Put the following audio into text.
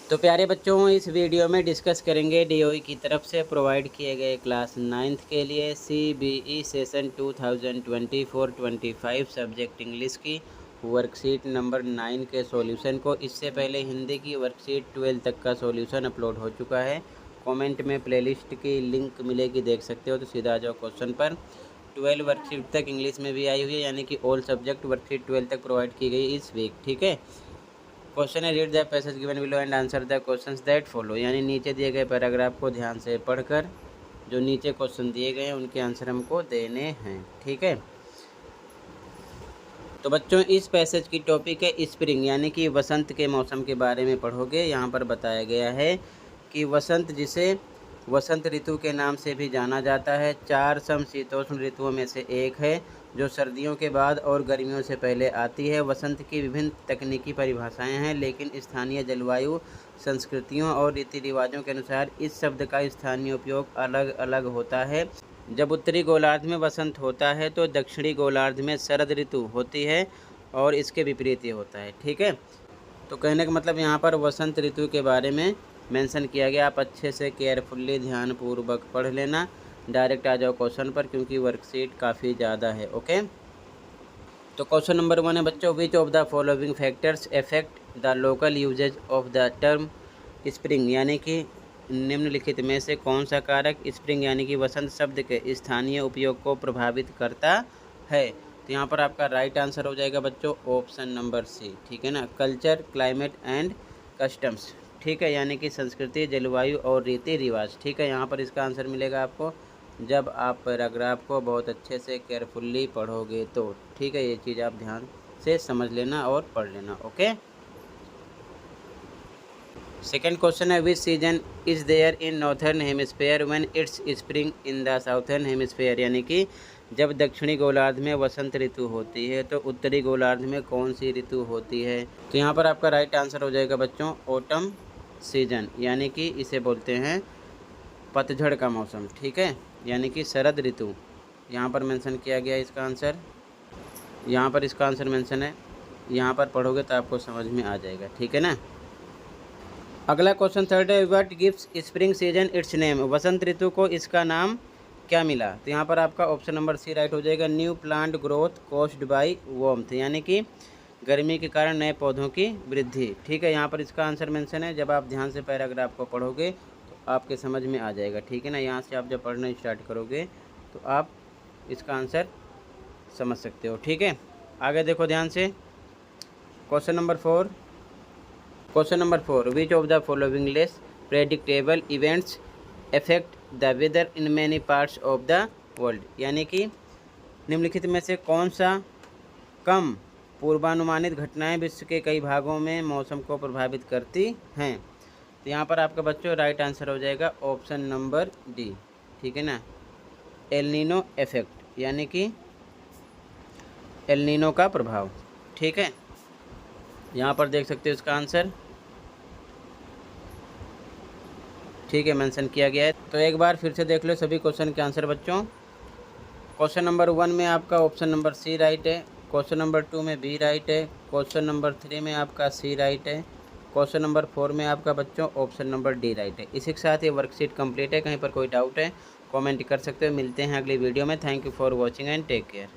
तो प्यारे बच्चों, इस वीडियो में डिस्कस करेंगे डीओई की तरफ से प्रोवाइड किए गए क्लास 9th के लिए सीबीई सेशन 2024-25 सब्जेक्ट इंग्लिश की वर्कशीट नंबर 9 के सॉल्यूशन को। इससे पहले हिंदी की वर्कशीट 12 तक का सॉल्यूशन अपलोड हो चुका है। कमेंट में प्लेलिस्ट की लिंक मिलेगी, देख सकते हो। तो सीधा आ जाओ क्वेश्चन पर। 12 वर्कशीट तक इंग्लिश में भी आई हुई है, यानी कि ऑल सब्जेक्ट वर्कशीट 12 तक प्रोवाइड की गई इस वीक, ठीक है। क्वेश्चन है, read the passage given below and answer the questions that follow, यानी नीचे दिए गए पैराग्राफ को ध्यान से पढ़कर जो नीचे क्वेश्चन दिए गए हैं उनके आंसर हमको देने हैं, ठीक है। तो बच्चों, इस पैसेज की टॉपिक है स्प्रिंग, यानी कि वसंत के मौसम के बारे में पढ़ोगे। यहाँ पर बताया गया है कि वसंत, जिसे वसंत ऋतु के नाम से भी जाना जाता है, 4 समशीतोष्ण ऋतुओं में से एक है जो सर्दियों के बाद और गर्मियों से पहले आती है। वसंत की विभिन्न तकनीकी परिभाषाएं हैं, लेकिन स्थानीय जलवायु, संस्कृतियों और रीति रिवाजों के अनुसार इस शब्द का स्थानीय उपयोग अलग अलग होता है। जब उत्तरी गोलार्ध में वसंत होता है तो दक्षिणी गोलार्ध में शरद ऋतु होती है, और इसके विपरीत ये होता है, ठीक है। तो कहने का मतलब यहाँ पर वसंत ऋतु के बारे में मेंशन किया गया। आप अच्छे से केयरफुल्ली ध्यानपूर्वक पढ़ लेना। डायरेक्ट आ जाओ क्वेश्चन पर, क्योंकि वर्कशीट काफ़ी ज़्यादा है, ओके। तो क्वेश्चन नंबर 1 है बच्चों, which of the following factors affect the local usage of the term spring, यानी कि निम्नलिखित में से कौन सा कारक स्प्रिंग यानी कि वसंत शब्द के स्थानीय उपयोग को प्रभावित करता है। तो यहाँ पर आपका राइट आंसर हो जाएगा बच्चों ऑप्शन नंबर सी, ठीक है ना। कल्चर, क्लाइमेट एंड कस्टम्स, ठीक है, यानी कि संस्कृति, जलवायु और रीति रिवाज, ठीक है। यहाँ पर इसका आंसर मिलेगा आपको जब आप पैराग्राफ को बहुत अच्छे से केयरफुल्ली पढ़ोगे तो, ठीक है। ये चीज़ आप ध्यान से समझ लेना और पढ़ लेना, ओके। सेकेंड क्वेश्चन है, which season is there in northern hemisphere when it's spring in the southern hemisphere, यानी कि जब दक्षिणी गोलार्ध में वसंत ऋतु होती है तो उत्तरी गोलार्ध में कौन सी ऋतु होती है। तो यहाँ पर आपका राइट आंसर हो जाएगा बच्चों ऑटम सीजन, यानी कि इसे बोलते हैं पतझड़ का मौसम, ठीक है, यानी कि शरद ऋतु। यहाँ पर मेंशन किया गया इसका आंसर, यहाँ पर इसका आंसर मेंशन है। यहाँ पर पढ़ोगे तो आपको समझ में आ जाएगा, ठीक है ना। अगला क्वेश्चन थर्ड है, what gives spring season its name, वसंत ऋतु को इसका नाम क्या मिला। तो यहाँ पर आपका ऑप्शन नंबर सी राइट हो जाएगा, new plant growth caused by warmth, यानी कि गर्मी के कारण नए पौधों की वृद्धि, ठीक है। यहाँ पर इसका आंसर मेंशन है। जब आप ध्यान से पैराग्राफ को पढ़ोगे तो आपके समझ में आ जाएगा, ठीक है ना। यहाँ से आप जब पढ़ना स्टार्ट करोगे तो आप इसका आंसर समझ सकते हो, ठीक है। आगे देखो ध्यान से, question number 4। Question number 4, which of the following less predictable events affect the weather in many parts of the world, यानी कि निम्नलिखित में से कौन सा कम पूर्वानुमानित घटनाएं विश्व के कई भागों में मौसम को प्रभावित करती हैं। तो यहाँ पर आपका बच्चों राइट आंसर हो जाएगा ऑप्शन नंबर डी, ठीक है ना, एल नीनो इफेक्ट, यानी कि एल नीनो का प्रभाव, ठीक है। यहाँ पर देख सकते हो इसका आंसर, ठीक है, मेंशन किया गया है। तो एक बार फिर से देख लो सभी क्वेश्चन के आंसर बच्चों। क्वेश्चन नंबर 1 में आपका ऑप्शन नंबर सी राइट है, क्वेश्चन नंबर 2 में बी राइट है, क्वेश्चन नंबर 3 में आपका सी राइट है, क्वेश्चन नंबर 4 में आपका बच्चों ऑप्शन नंबर डी राइट है। इसी के साथ ये वर्कशीट कंप्लीट है। कहीं पर कोई डाउट है कमेंट कर सकते हो। मिलते हैं अगली वीडियो में। Thank you for watching and take care.